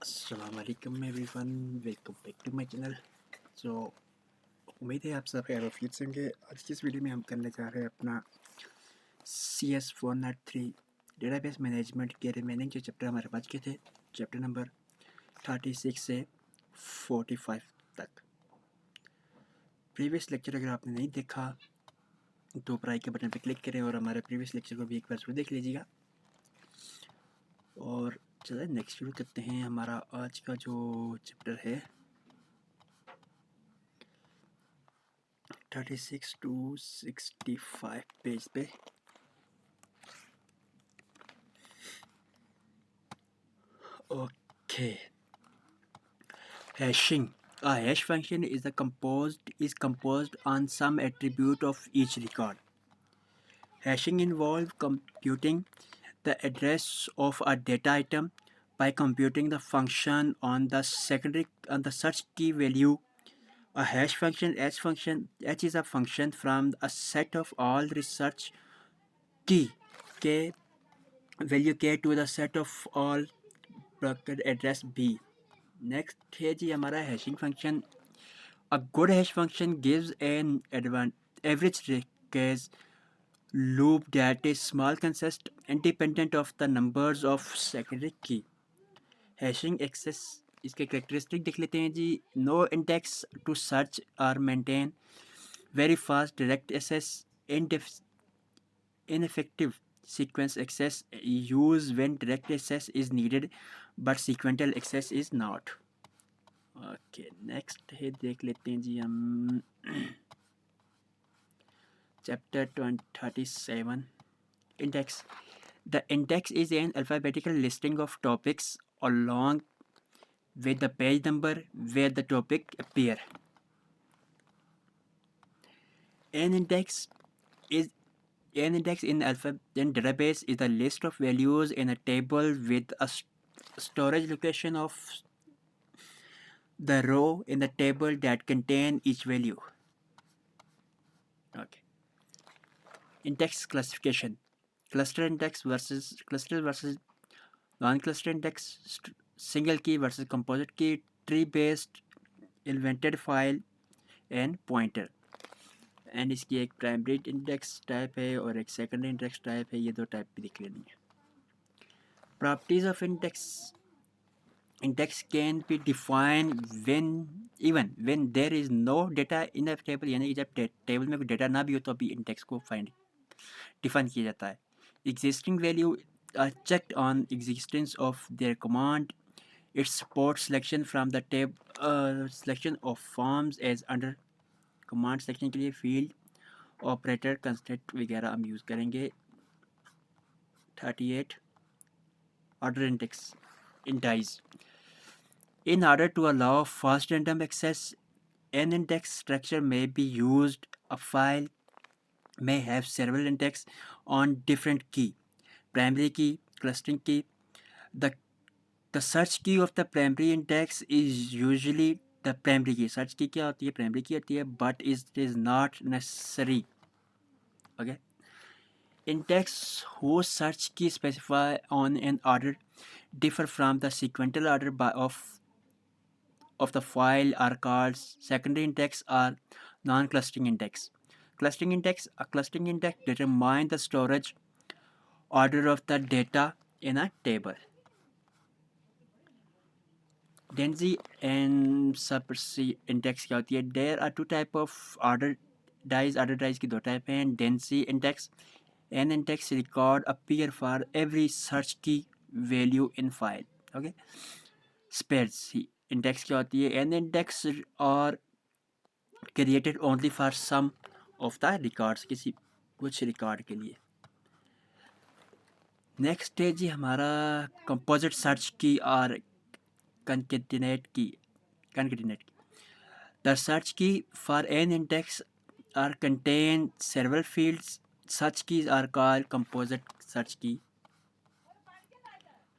अस्सलामुअलैकुम everyone, welcome back to my channel. So उम्मीद है आप सब खैर वफीत से होंगे। आज की इस वीडियो में हम करने जा रहे हैं अपना CS403 डेटाबेस मैनेजमेंट के रिमेनिंग जो चैप्टर हमारे बच के थे, चैप्टर नंबर 36 से 45 तक। प्रीवियस लेक्चर अगर आपने नहीं देखा तो ऊपर आई के बटन पर क्लिक करें और हमारे प्रीवियस लेक्चर को भी एक बार जरूर देख लीजिएगा। और चलिए नेक्स्ट शुरू करते हैं। हमारा आज का जो चैप्टर है 36 to 65 पेज पे। Okay, hashing. A hash function is composed on some attribute of each record. Hashing involves computing the address of a data item by computing the function on the search key value. A hash function h is a function from a set of all research key k value k to the set of all bracket address b. Next है जी हमारा hashing function. A good hash function gives an average case loop that is small consist independent of the numbers of secondary key. Hashing access इसके characteristic देख लेते हैं जी। No index to search or maintain, very fast direct access, ineffective sequence access used when direct access is needed but sequential access is not. Okay next है देख लेते हैं जी हम chapter 37 index. The index is an alphabetical listing of topics along with the page number where the topic appear. An index is an index in database is a list of values in a table with a storage location of the row in the table that contain each value. Okay. Index classification. Cluster index versus non-cluster index, single key versus composite key, tree based, invented file and pointer. And इसकी एक primary index type है और एक secondary index type है। ये दो type भी दिख लेनी है। Properties of index can be define when there is no data in a table, यानी कि जब टेबल में कोई डेटा ना भी हो तो भी इंडेक्स को डिफाइन किया जाता है। Existing value are checked on existence of their command. It supports selection from the selection of forms as under command section के लिए field operator constraint वगैरह हम यूज़ करेंगे। 38 order index. In order to allow fast random access, an index structure may be used. A file may have several index on different key, primary key, clustering key. The search key of the primary index is usually the primary key. Search key क्या होती है? Primary key होती है, but it is not necessary. Okay. Index whose search key specify on an order differ from the sequential order of the file are called secondary index or non-clustering index. Clustering index. A clustering index determines the storage order of the data in a table. Density and subsy index क्या होती है? There are two type of order dies की दो type हैं. Density index. An index record appear for every search key value in file. Okay. Sparsity index क्या होती है? An index are created only for some of the records, किसी कुछ record के लिए। नेक्स्ट है जी हमारा कंपोजिट सर्च की और concatenate key. The search key for an index are contain several fields. Such keys are called composite search key.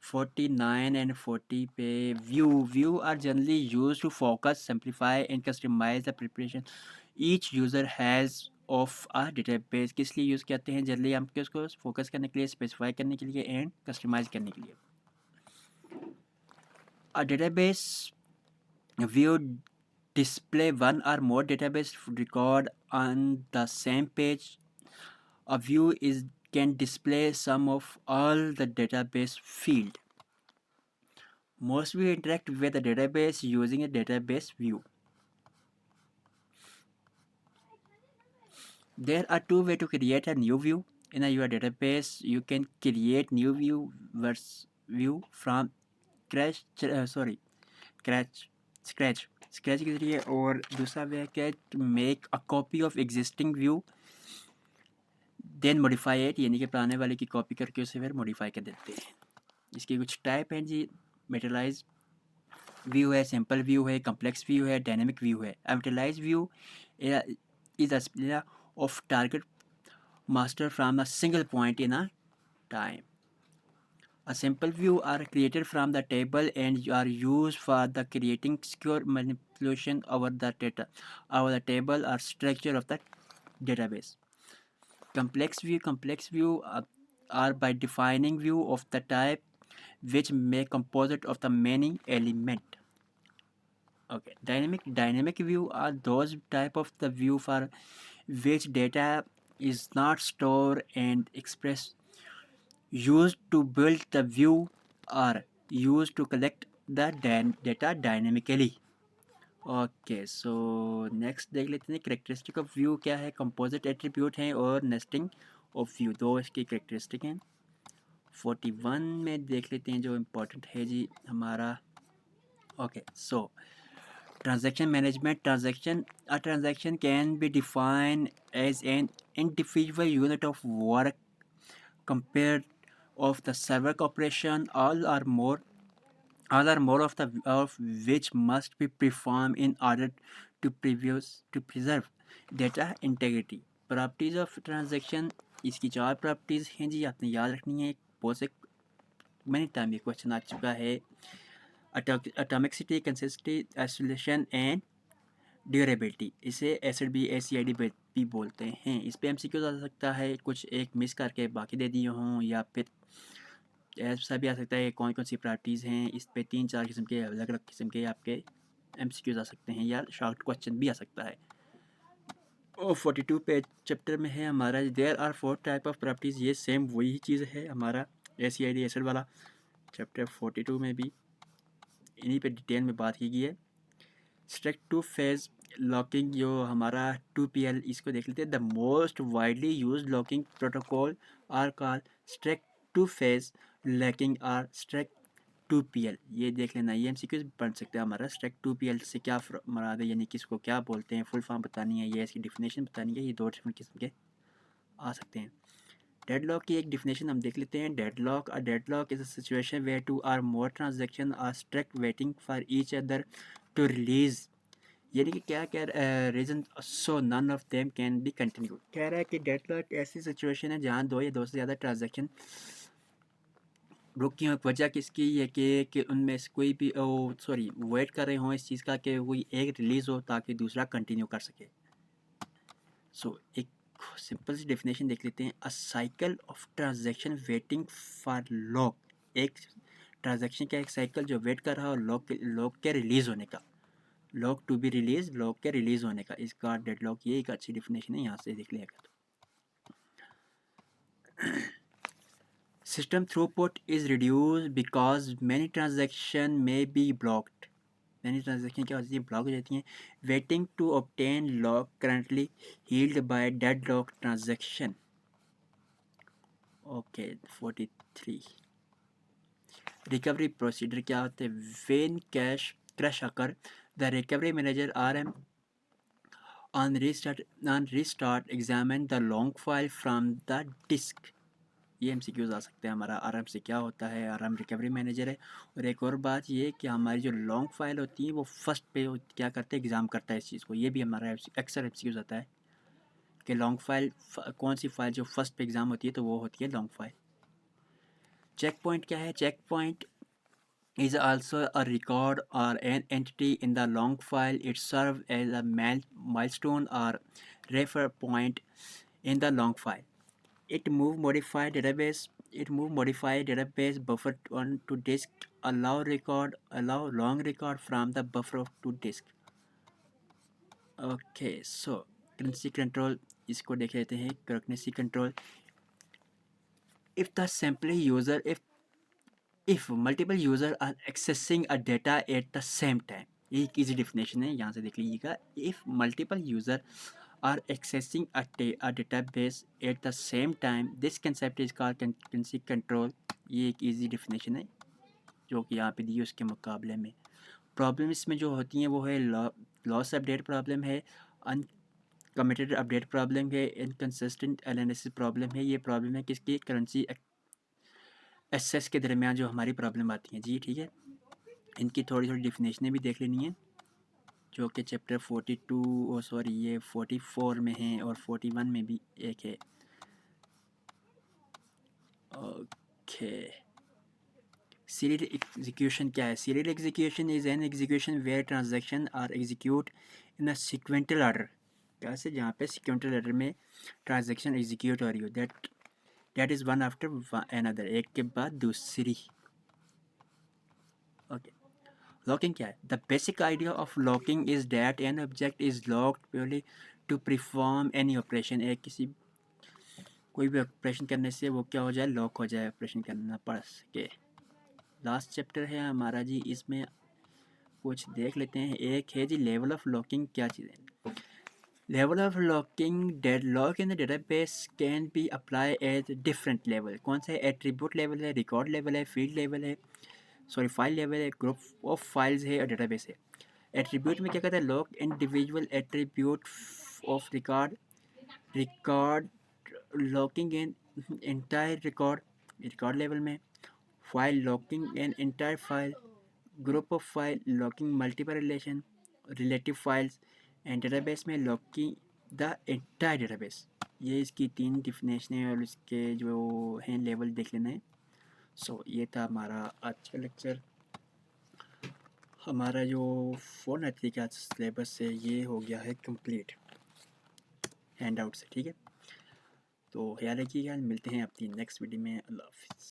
49 and 40 पे view are generally used to focus, simplify and customize the preparation each user has of a database. किस लिए use करते हैं? Generally हम उसको focus करने के लिए, स्पेसिफाई करने के लिए एंड कस्टमाइज करने के लिए। A database view display one or more database record on the same page. A view can display some of all the database field. Most view interact with the database using a database view. There are two ways to create a new view in your database. You can create new view from scratch scratch के जरिए, और दूसरा way है make a copy of existing view then modify it, यानी कि पुराने वाले की कॉपी करके उसे फिर मॉडिफाई कर देते हैं। इसकी कुछ टाइप हैं जी। मेटेरियलाइज व्यू है, सिंपल व्यू है, कम्प्लेक्स व्यू है, डायनेमिक व्यू है। Materialise view is a of target master from a single point in a time. A simple view are created from the table and are used for the creating secure manipulation over the data over the table or structure of the database. Complex view are by defining view of the type which may composite of the many element. Okay, dynamic view are those type of the view for which data is not stored and expressed, used to build the view or used to collect the data dynamically. Okay, so next देख लेते हैं characteristic of view क्या है। Composite attribute हैं और nesting of view, दो इसकी characteristic हैं। 41 में देख लेते हैं जो इम्पोर्टेंट है जी हमारा। Okay, so transaction management. A transaction can be defined as an individual unit of work compared of the server operation, all or more of which must be performed in order to preserve data integrity. Properties of transaction, इसकी चार properties हैं जी, आपने याद रखनी है। एक बहुत से मैनी टाइम ये क्वेश्चन आ चुका है। atomicity, consistency, isolation and durability, इसे ACID भी बोलते हैं। इस पे MCQ आ सकता है, कुछ एक मिस करके बाकी दे दिए हों, या फिर ऐसा भी आ सकता है कौन कौन सी प्रॉपर्टीज़ हैं। इस पे 3-4 किस्म के अलग अलग किस्म के आपके MCQs आ सकते हैं, या शॉर्ट क्वेश्चन भी आ सकता है। और 42 पेज चैप्टर में है हमारा there are 4 type of properties. ये सेम वही चीज़ है हमारा ACID एसिड वाला चैप्टर 42 में भी इन्हीं पे डिटेल में बात की गई है। स्ट्रिक्ट टू फेज लॉकिंग जो हमारा 2PL, इसको देख लेते हैं। The most widely use locking protocol are called strict two phase locking or strict 2PL। ये देख लेना, ये MCQ बन सकता है हमारा। स्ट्रिक्ट 2PL से क्या मराद है, यानी किसको क्या बोलते हैं, फुल फॉर्म बतानी है, ये इसकी डिफिनेशन बतानी है। ये दो डिफरेंट किस्म के आ सकते हैं। डेडलॉक की एक डिफिनेशन हम देख लेते हैं। Deadlock is a situation where 2 or more transaction are strict waiting for each other to release, यानी कि क्या क्या reason so none of them can be continue. कह रहा है कि डेडलॉक ऐसी सिचुएशन है जहाँ दो या दो से ज़्यादा ट्रांजेक्शन रुकी हो। वजह किसकी है कि उनमें से कोई भी वेट कर रहे हों इस चीज़ का कि कोई एक रिलीज़ हो ताकि दूसरा कंटिन्यू कर सके। सो एक सिंपल सी डेफिनेशन देख लेते हैं। अ cycle of transaction waiting for lock, एक ट्रांजेक्शन का एक साइकिल जो वेट कर रहा है लॉक के रिलीज़ होने का। Lock to be release, lock के रिलीज होने का, इसका डेडलॉक ये एक अच्छी डिफिनेशन है, यहाँ से देख लिया गया। System throughput is reduce because many transaction may be blocked. Many transaction क्या होती है, ब्लॉक हो जाती हैं। Waiting to obtain lock currently held by deadlock transaction. Okay, 43 recovery procedure क्या होते हैं। When cache crash occur, the recovery manager RM on restart examine the long file from the disk। ये MCQs आ सकते हैं हमारा। RM से क्या होता है, RM रिकवरी मैनेजर है। और एक और बात ये कि हमारी जो लॉन्ग फाइल होती है वो फर्स्ट पे क्या करते हैं, एग्ज़ाम करता है इस चीज़ को। ये भी हमारा अक्सर MCQs आता है कि लॉन्ग फाइल कौन सी फाइल जो फर्स्ट पे एग्ज़ाम होती है, तो वो होती है लॉन्ग फाइल। चेक पॉइंट क्या है, check point is also a record or an entity in the long file. It serves as a milestone or refer point in the long file. It move modify database buffer onto disk allow long record from the buffer to disk. Okay so currency control इसको देख लेते हैं. Currency control if the simply user if multiple user are accessing a data at the same time. ये एक easy definition है, यहाँ से देख लीजिएगा. if multiple user are accessing a database at the same time, this concept is called concurrency control. ये एक easy definition है जो कि यहाँ पे दी है उसके मुकाबले में. प्रॉब्लम इसमें जो होती हैं वो है लॉस अपडेट प्रॉब्लम है, अनकमिटेड अपडेट प्रॉब्लम है, इनकन्सिस्टेंट एनालिसिस प्रॉब्लम है. ये प्रॉब्लम है किसकी? करेंसी एक्सेस के दरमियान जो हमारी प्रॉब्लम आती हैं जी. ठीक है, इनकी थोड़ी थोड़ी डिफिनेशनें भी देख लेनी है जो कि चैप्टर 42 सॉरी ये 44 में है और 41 में भी एक है. ओके, सीरियल एग्जीक्यूशन क्या है? Serial execution is an execution where transaction are execute in a sequential order. कैसे? जहाँ पे सीक्वेंटल ऑर्डर में ट्रांजैक्शन एग्जीक्यूट हो रही हो. That is one after another, एक के बाद दूसरी. ओके, लॉकिंग क्या है? The basic idea of locking is that an object is locked purely to perform any operation. एक किसी कोई भी ऑपरेशन करने से वो क्या हो जाए? लॉक हो जाए, ऑपरेशन करना पड़ सके. लास्ट चैप्टर है हमारा जी, इसमें कुछ देख लेते हैं. एक है जी लेवल ऑफ लॉकिंग. क्या चीज़ है level of locking? Deadlock in the database can be apply at different level. कौन सा है? एट्रीब्यूट लेवल है, रिकॉर्ड लेवल है, फील्ड लेवल है, सॉरी फाइल लेवल है, ग्रुप ऑफ फाइल्स है और डेटाबेस है. एट्रीब्यूट में क्या कहता है? Lock individual attribute of record locking in entire record level में. File locking an entire file. Group of file locking multiple relative files. And database में लॉकिंग द एंटायर डेटाबेस. ये इसकी 3 डिफिनेशन है और इसके जो हैं लेवल देख लेना है. सो ये था हमारा आज का लेक्चर. हमारा जो फोर्टनाइटली का सिलेबस है ये हो गया है कंप्लीट हैंड आउट से. ठीक है, तो ख्याल रखिएगा, मिलते हैं अपनी नेक्स्ट वीडियो में. अल्लाह हाफिज़.